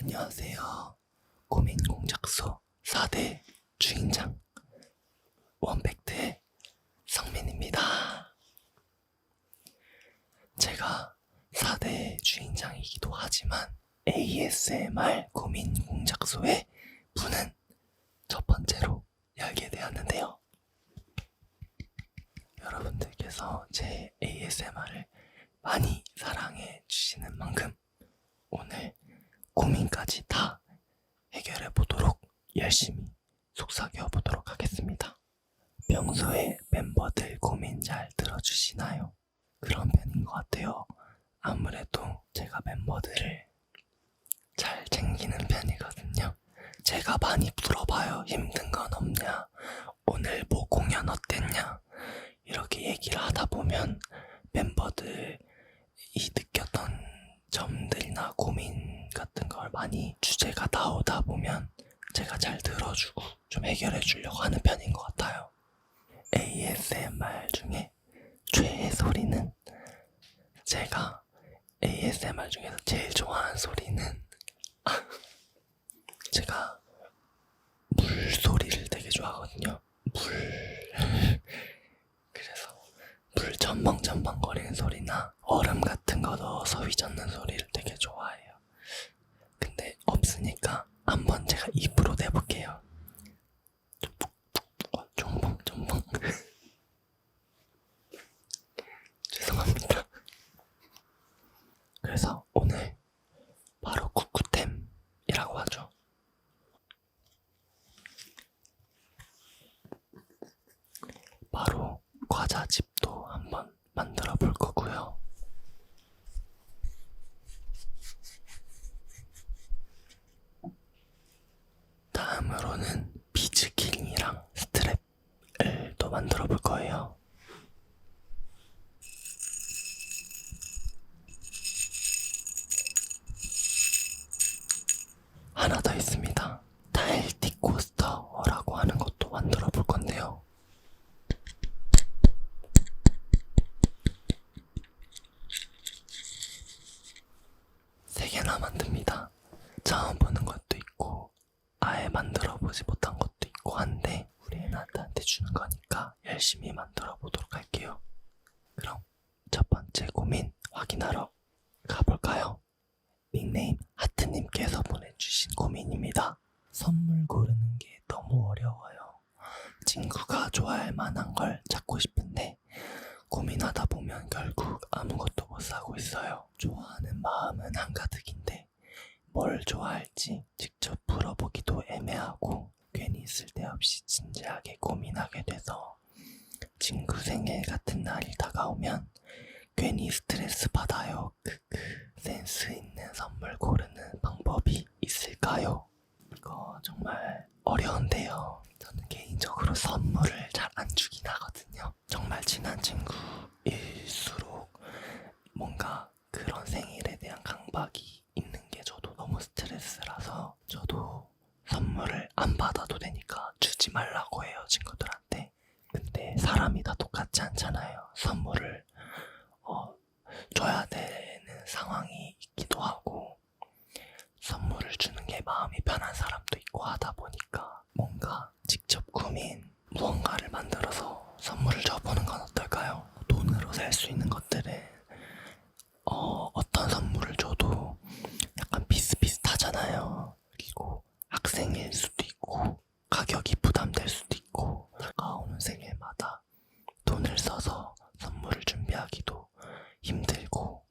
안녕하세요. 고민공작소 4대 주인장 원팩트의 성민입니다. 제가 4대 주인장이기도 하지만 ASMR 고민공작소의 문은 첫 번째로 열게 되었는데요. 여러분들께서 제 ASMR을 많이 사랑해 주시는 만큼 오늘 고민까지 다 해결해 보도록 열심히 속삭여 보도록 하겠습니다. 평소에 멤버들 고민 잘 들어주시나요? 그런 편인 것 같아요. 아무래도 제가 멤버들을 잘 챙기는 편이거든요. 제가 많이 물어봐요. 힘든 건 없냐? 오늘 뭐 공연 어땠냐? 이렇게 얘기를 하다 보면 멤버들이 느꼈던 점들이나 고민 같은 걸 많이 주제가 나오다 보면 제가 잘 들어주고 좀 해결해 주려고 하는 편인 것 같아요. ASMR 중에 최애 소리는, 제가 ASMR 중에서 제일 좋아하는 소리는 제가 물 소리를 되게 좋아하거든요. 그래서 물 첨벙첨벙 거리는 소리나 얼음 같은 거 넣어서 휘젓는 소리를 되게 좋아해요. 근데 없으니까 한번 제가 입으로 내볼게요. 첨벙첨벙. 죄송합니다. 그래서 오늘 바로 쿠쿠템이라고 하죠. 바로 과자칩도 한번 만들어 볼 거고요. 다음으로는 비즈킹이랑 스트랩을 또 만들어 볼 거예요. 하나 더 있습니다. 타일 티코스터라고 하는 것도 만들어 볼 건데요. 세 개나 만듭니다. 처음 보는 것도 있고 아예 만들어 보지 못한 것도 있고 한데 우리 앤하트한테 주는 거니까 열심히 만들어 보도록 할게요. 그럼 첫 번째 고민 확인하러 가볼까요? 닉네임 하트님께서 보내주신 고민입니다. 선물 고르는 게 너무 어려워요. 친구가 좋아할 만한 걸 찾고 싶은데 고민하다 보면 결국 아무것도 못 사고 있어요. 좋아하는 마음은 한가득인데 뭘 좋아할지 직접 물어보기도 애매하고 괜히 쓸데없이 진지하게 고민하게 돼서 친구 생일 같은 날이 다가오면 괜히 스트레스 받아요. 센스 있는 선물 고르는 방법이 있을까요? 이거 정말 어려운데요. 저는 개인적으로 선물을 잘 안 주긴 하거든요. 정말 친한 친구일수록 뭔가 그런 생일에 대한 강박이 있는 게 저도 너무 스트레스라서 저도 선물을 안 받아도 되니까 주지 말라고 해요, 친구들한테. 근데 사람이 다 똑같지 않잖아요. 선물을 줘야 되는 상황이 있기도 하고 선물을 주는 게 마음이 편한 사람도 있고 하다 보니까 뭔가 직접 꾸민 무언가를 만들어서 선물을 줘보는 건 어떨까요? 돈으로 살 수 있는 것들은 어떤 선물을 줘도 약간 비슷비슷하잖아요. 그리고 학생일 수도 있고 가격이 부담될 수도 있고 다가오는 생일마다 돈을 써서 선물을 준비하기도 힘들고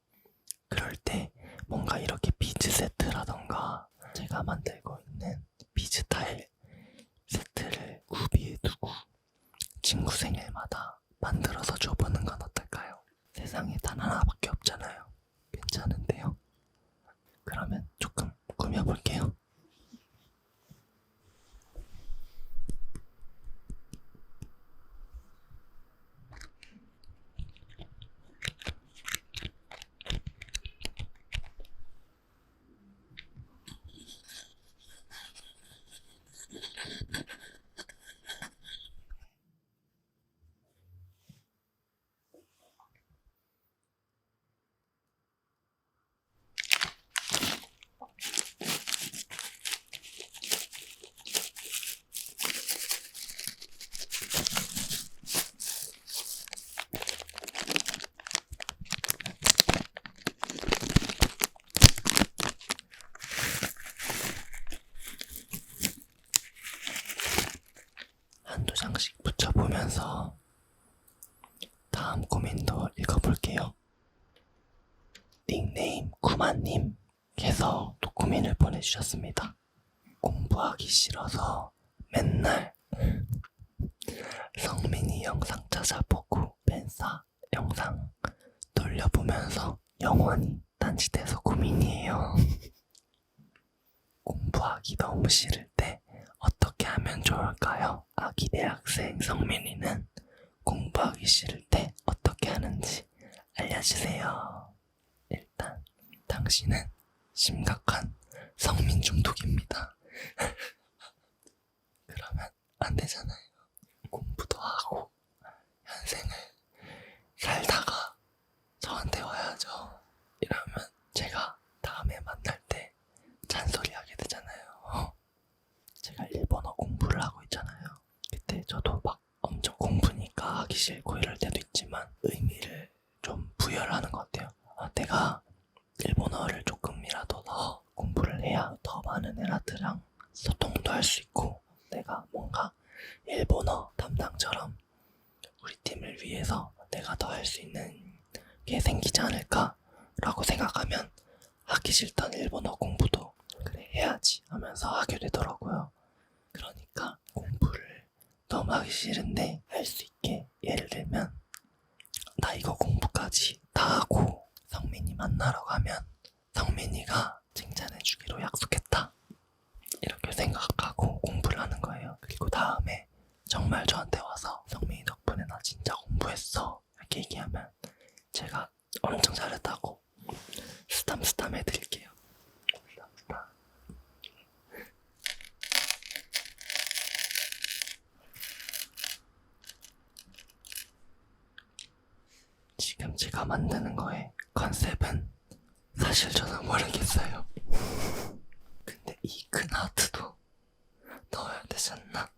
그럴 때 뭔가 이렇게 비즈 세트라던가 제가 만들고 있는 비즈 타일 세트를 구비해 두고 친구 생일마다 만들어서 줘보는 건 어떨까요? 세상에 단 하나밖에 없잖아요. 괜찮은데요? 그러면 조금 꾸며볼게요. 장씩 붙여보면서 다음 고민도 읽어볼게요. 닉네임 구마님께서 또 고민을 보내주셨습니다. 공부하기 싫어서 맨날 성민이 영상 찾아보고 팬싸 영상 돌려보면서 영원히 딴짓해서 고민이에요. 공부하기 너무 싫을 때 어떻게 하면 좋을까요? 아기 대학생 성민이는 공부하기 싫을 때 어떻게 하는지 알려주세요. 일단 당신은 심각한 성민 중독입니다. 그러면 안 되잖아요. 공부도 하고 현생을 살다가 저한테 와야죠. 이러면 제가 다음에 만날 때 잔소리 하게 되잖아요. 제가 일본어 공부를 하고 있잖아요. 그때 저도 막 엄청 공부니까 하기 싫고 이럴 때도 있지만 의미를 좀 부여를 하는 것 같아요. 내가 일본어를 조금이라도 더 공부를 해야 더 많은 애들이랑 소통도 할 수 있고 내가 뭔가 일본어 담당처럼 우리 팀을 위해서 내가 더 할 수 있는 게 생기지 않을까 라고 생각하면 하기 싫던 일본어 공부도 그래 해야지 하면서 하게 되더라고요. 그러니까 공부를 너무 하기 싫은데 할 수 있게, 예를 들면 나 이거 공부까지 다 하고 성민이 만나러 가면 성민이가 칭찬해주기로 약속했다 이렇게 생각하고 공부를 하는 거예요. 그리고 다음에 정말 저한테 와서 성민이 덕분에 나 진짜 공부했어 이렇게 얘기하면 제가 엄청 잘했다고 스탐 해드릴게요. 지금 제가 만드는 거에 컨셉은 사실 저는 모르겠어요. 근데 이 큰 하트도 넣어야 되지 않나?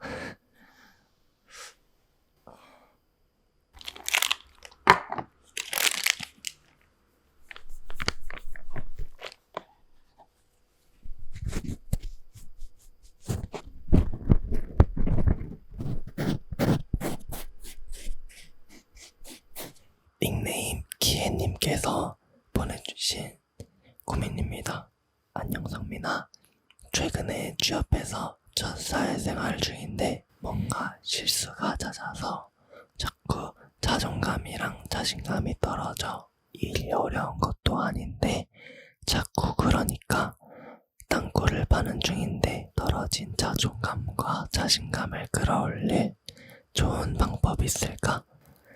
닉네임 기혜님께서 보내주신 고민입니다. 안녕 성민아. 최근에 취업해서 첫 사회생활 중인데 뭔가 실수가 잦아서 자꾸 자존감이랑 자신감이 떨어져. 일이 어려운 것도 아닌데 자꾸 그러니까 땅굴을 파는 중인데 떨어진 자존감과 자신감을 끌어올릴 좋은 방법이 있을까?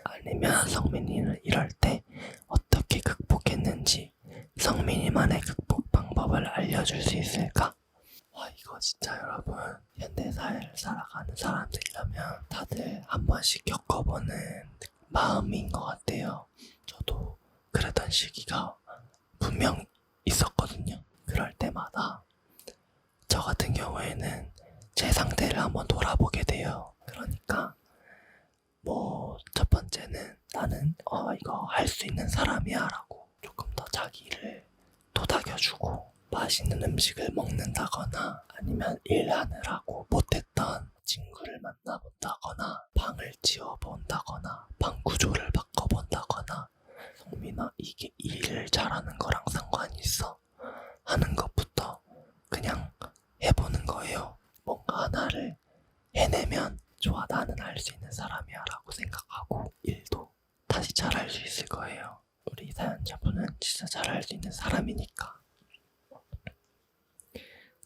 아니면 성민이는 이럴 때 어떻게 극복했는지 성민이만의 극복 방법을 알려줄 수 있을까? 이거 진짜 여러분 현대사회를 살아가는 사람들이라면 다들 한 번씩 겪어보는 마음인 것 같아요. 저도 그랬던 시기가 분명 있었거든요. 그럴 때마다 저 같은 경우에는 제 상태를 한번 돌아보게 돼요. 그러니까 첫 번째는 나는 이거 할 수 있는 사람이야 라고 조금 더 자기를 도닥여주고 맛있는 음식을 먹는다거나 아니면 일하느라고 못했던 친구를 만나본다거나 방을 지워본다거나 방 구조를 바꿔본다거나 성민아 이게 일을 잘하는 거랑 상관이 있어 하는 것부터 그냥 해보는 거예요. 뭔가 하나를 해내면 좋아 나는 할 수 있는 사람이야 라고 생각하고 일도 다시 잘할 수 있을 거예요. 우리 사연자분은 진짜 잘할 수 있는 사람이니까.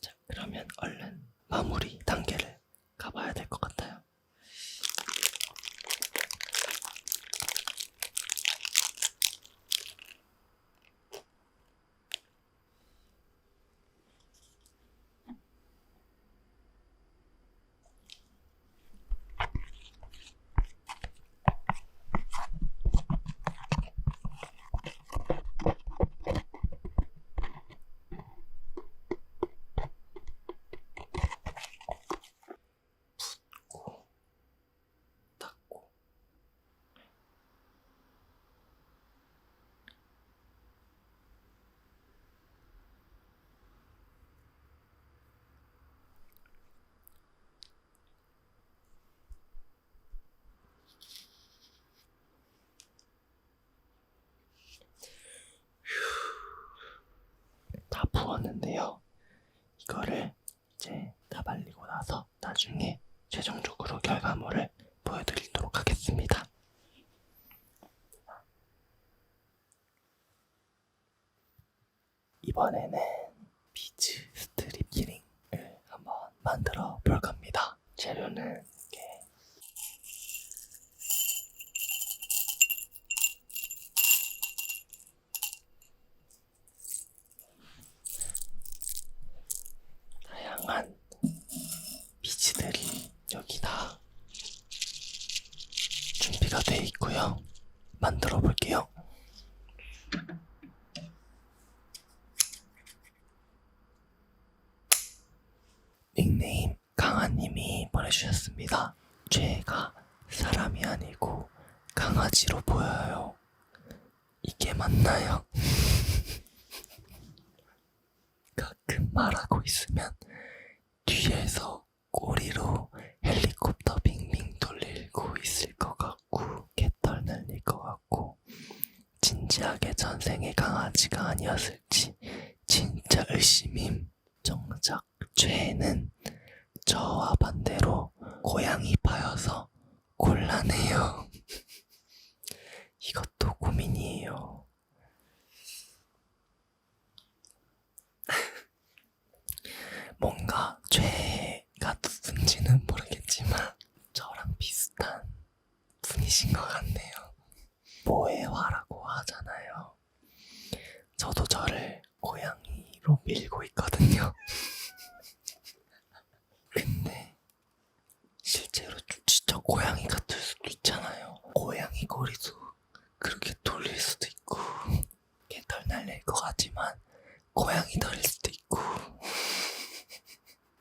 자, 그러면 얼른 마무리 단계를 가봐야 될 것 같아요. 발랐는데요. 이거를 이제 다 발리고 나서 나중에 최종적으로 결과물을 보여드리도록 하겠습니다. 이번에는 비즈 스트립 키링을 한번 만들어 볼 겁니다. 재료는 이렇게 다양한 비즈들이 여기 다 준비가 되어 있고요. 만들어 볼게요. 닉네임 강아님이 보내주셨습니다. 제가 사람이 아니고 강아지로 보여요. 이게 맞나요? 가끔 말하고 있으면 뒤에서 꼬리로 헬리콥터 빙빙 돌리고 있을 것 같고 개털 날릴 것 같고 진지하게 전생의 강아지가 아니었을지 진짜 의심임. 정작 죄는 저와 반대로 고양이파여서 곤란해요. 이것도 고민이에요. 뭔가 죄가 누군지는 모르겠지만 저랑 비슷한 분이신 것 같네요. 모해화라고 하잖아요. 저도 저를 고양이로 밀고 있거든요. 근데 실제로 진짜 고양이 같을 수도 있잖아요. 고양이 꼬리도 그렇게 돌릴 수도 있고 개털 날릴 것 같지만 고양이 털일 수도 있고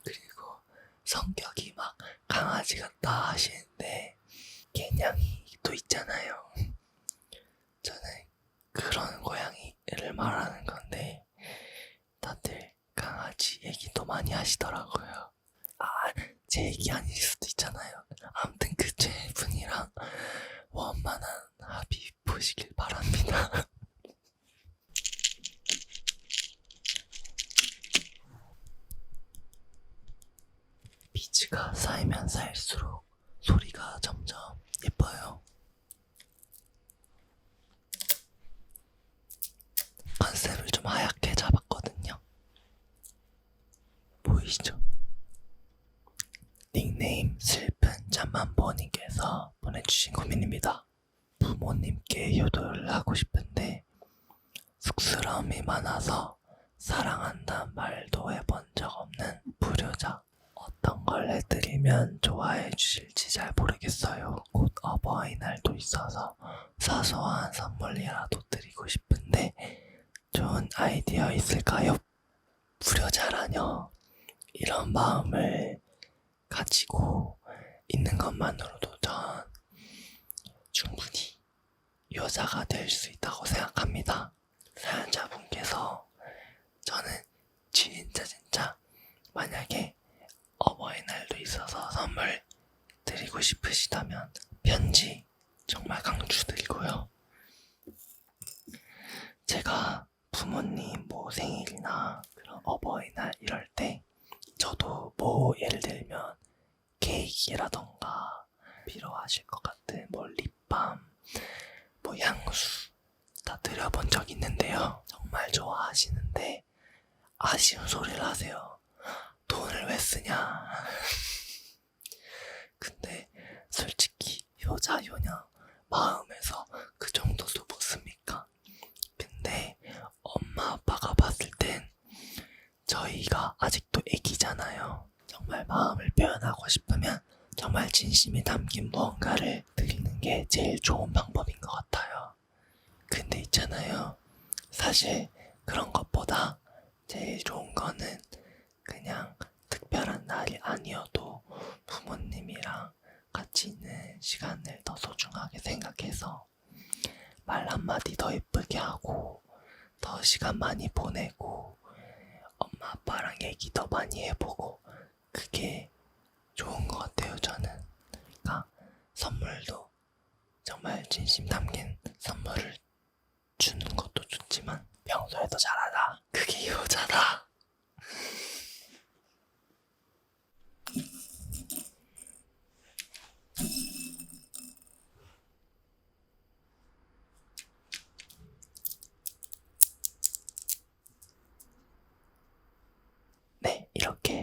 그리고 성격이 막 강아지 같다 하시는데 개냥이도 있잖아요. 저는 그런 고양이를 말하는 건데 다들 강아지 얘기도 많이 하시더라고요. 제 얘기 아닐 수도 있잖아요. 아무튼 그 제 분이랑 원만한 합의 보시길 바랍니다. 비즈가 쌓이면 쌓일수록 소리가 점점 예뻐요. 컨셉을 좀 하얗게 잡았거든요. 보이시죠? 닉네임 슬픈 잠만보님께서 보내주신 고민입니다. 부모님께 효도를 하고 싶은데 쑥스러움이 많아서 사랑한다는 말도 해본 적 없는 불효자. 어떤 걸 해드리면 좋아해 주실지 잘 모르겠어요. 곧 어버이날도 있어서 사소한 선물이라도 드리고 싶은데 좋은 아이디어 있을까요? 불효자라뇨. 이런 마음을 가지고 있는 것만으로도 전 충분히 여자가 될 수 있다고 생각합니다. 사연자분께서 저는 진짜 만약에 어버이날도 있어서 선물 드리고 싶으시다면 편지 정말 강추드리고요. 제가 부모님 뭐 생일이나 그런 어버이날 이럴 때 저도 뭐 예를 들면 케이크라던가 필요하실 것 같은 뭐 립밤, 뭐 향수 다 드려본 적 있는데요. 정말 좋아하시는데 아쉬운 소리를 하세요. 돈을 왜 쓰냐. 근데 솔직히 효자 효녀 마음에서 그 정도도 묻습니까? 근데 엄마 아빠가 봤을 땐 저희가 아직도 애기잖아요. 정말 마음을 표현하고 싶으면 정말 진심이 담긴 무언가를 드리는 게 제일 좋은 방법인 것 같아요. 근데 있잖아요. 사실 그런 것보다 제일 좋은 거는 그냥 특별한 날이 아니어도 부모님이랑 같이 있는 시간을 더 소중하게 생각해서 말 한마디 더 예쁘게 하고 더 시간 많이 보내고 엄마 아빠랑 얘기 더 많이 해보고 그게 좋은 것 같아요. 저는. 그러니까 선물도 정말 진심 담긴 선물을 주는 것도 좋지만 평소에도 잘하자. 그게 효자다.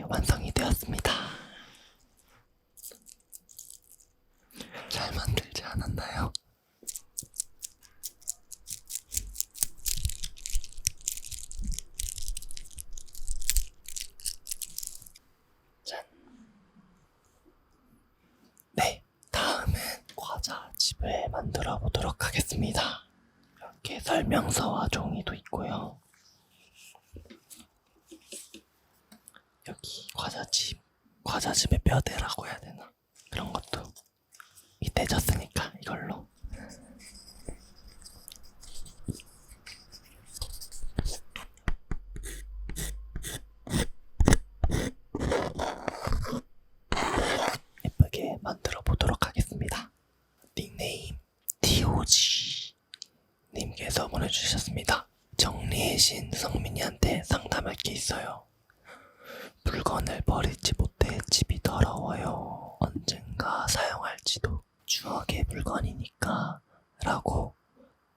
완성이 되었습니다. 잘 만들지 않았나요? 짠. 네, 다음은 과자집을 만들어 보도록 하겠습니다. 이렇게 설명서와 종이도 있고요. 여기 과자집의 뼈대라고 해야 되나? 그런 것도 이때 졌으니까 이걸로. 예쁘게 만들어 보도록 하겠습니다. 닉네임 TOG 님께서 보내주셨습니다. 정리의 신 성민이한테 상담할 게 있어요. 물건을 버리지 못해 집이 더러워요. 언젠가 사용할지도 추억의 물건이니까 라고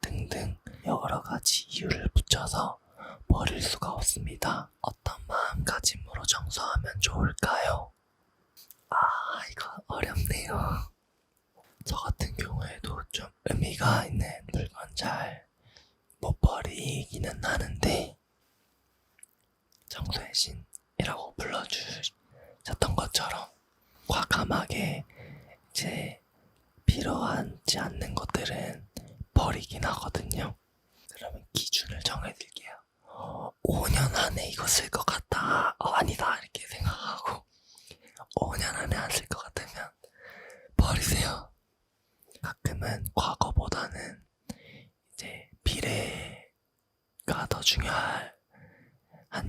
등등 여러가지 이유를 붙여서 버릴 수가 없습니다. 어떤 마음가짐으로 청소하면 좋을까요? 이거 어렵네요. 저 같은 경우에도 좀 의미가 있는 물건 잘 못 버리기는 하는데, 청소의 신이라고 불러주셨던 것처럼 과감하게 이제 필요하지 않는 것들은 버리긴 하거든요. 그러면 기준을 정해드릴게요. 5년 안에 이거 쓸 것 같다. 아니다 이렇게 생각하고 5년 안에 안 쓸 것 같으면 버리세요. 가끔은 과거보다는 이제 미래가 더 중요한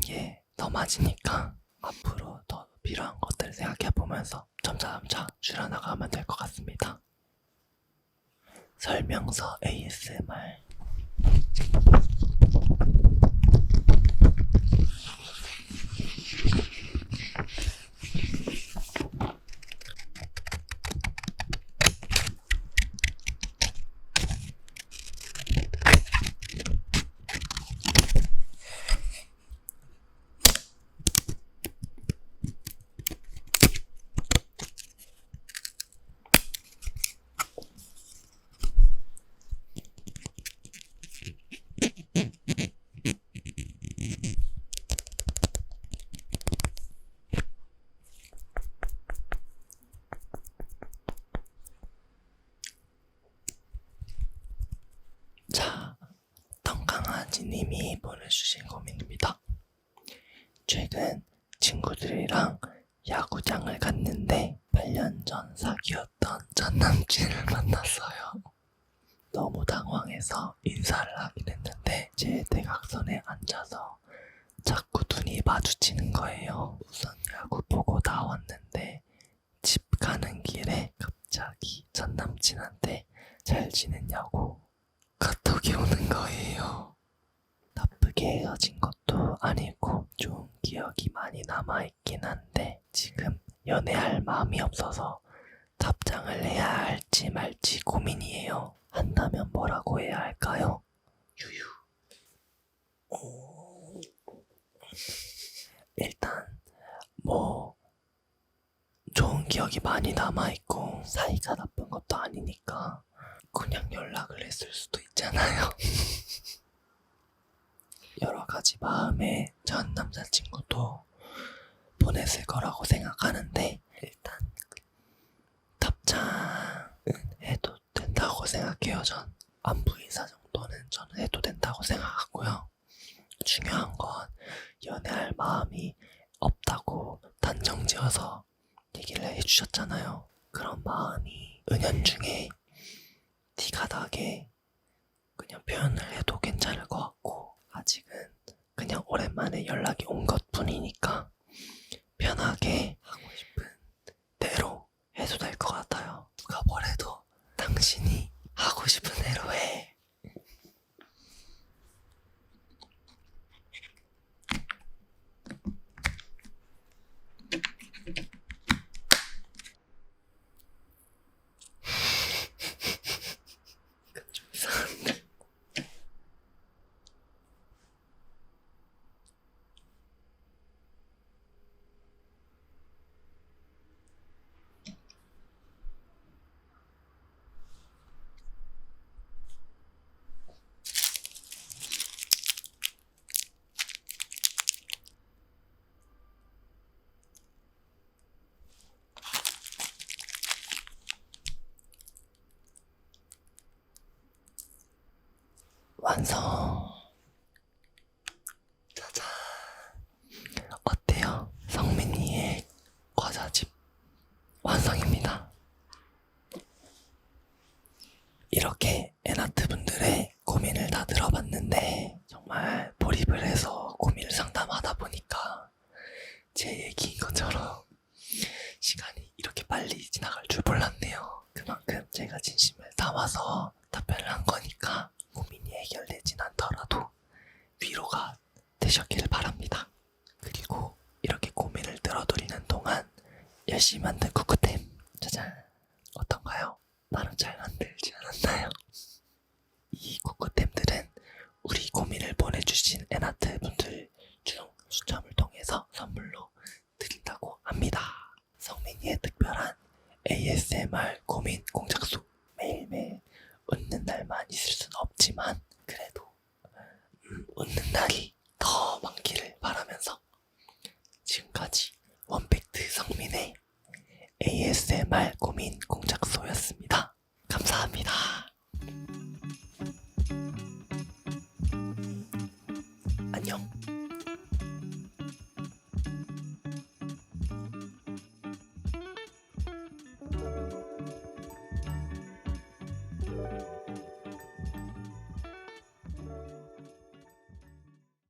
게 더 맞으니까 앞으로 더 필요한 것들을 생각해보면서 점차 줄여나가면 될 것 같습니다. 설명서 ASMR. 강아지님이 보내주신 고민입니다. 최근 친구들이랑 야구장을 갔는데 8년 전 사귀었던 전 남친을 만났어요. 너무 당황해서 인사를 하긴 했는데 제 대각선에 앉아서 자꾸 눈이 마주치는 거예요. 우선 야구 보고 나왔는데 집 가는 길에 갑자기 전 남친한테 잘 지냈냐고 카톡이 오는 거예요. 나쁘게 헤어진 것도 아니고 좋은 기억이 많이 남아있긴 한데 지금 연애할 마음이 없어서 답장을 해야 할지 말지 고민이에요. 한다면 뭐라고 해야 할까요? 유유. 일단 좋은 기억이 많이 남아있고 사이가 나쁜 것도 아니니까 그냥 연락을 했을 수도 있잖아요. 여러가지 마음에 전 남자친구도 보냈을 거라고 생각하는데 일단 답장은 해도 된다고 생각해요. 전 안부 인사 정도는 저는 해도 된다고 생각하고요. 중요한 건 연애할 마음이 없다고 단정지어서 얘기를 해주셨잖아요. 그런 마음이 은연중에 티가 나게 그냥 표현을 해도 괜찮을 것 같고, 아직은 그냥 오랜만에 연락이 온 것뿐이니까 편하게 하고 싶은 대로 해도 될 것 같아요. 누가 뭐래도 당신이 하고 싶은 대로 해. 좀 이상한데. 완성. 짜잔. 어때요? 성민이의 과자집 완성입니다. 이렇게 앤하트 분들의 고민을 다 들어봤는데 정말 몰입을 해서 고민을 상담하다 보니까 제 얘기인 것처럼 시간이 이렇게 빨리 지나갈 줄 몰랐네요. 그만큼 제가 진심을 담아서 답변을 한 거니까 고민이 해결되진 않더라도 위로가 되셨길 바랍니다. 그리고 이렇게 고민을 들어드리는 동안 열심히 만든 쿠쿠템 짜잔. 어떤가요? 나름 잘 만들지 않았나요? 이 쿠쿠템들은 우리 고민을 보내주신 앤하트 분들 중 추첨을 통해서 선물로 드린다고 합니다. 성민이의 특별한 ASMR 고민 공작소. 매일매일 웃는 날만 있을 순 없지만 그래도 웃는 날이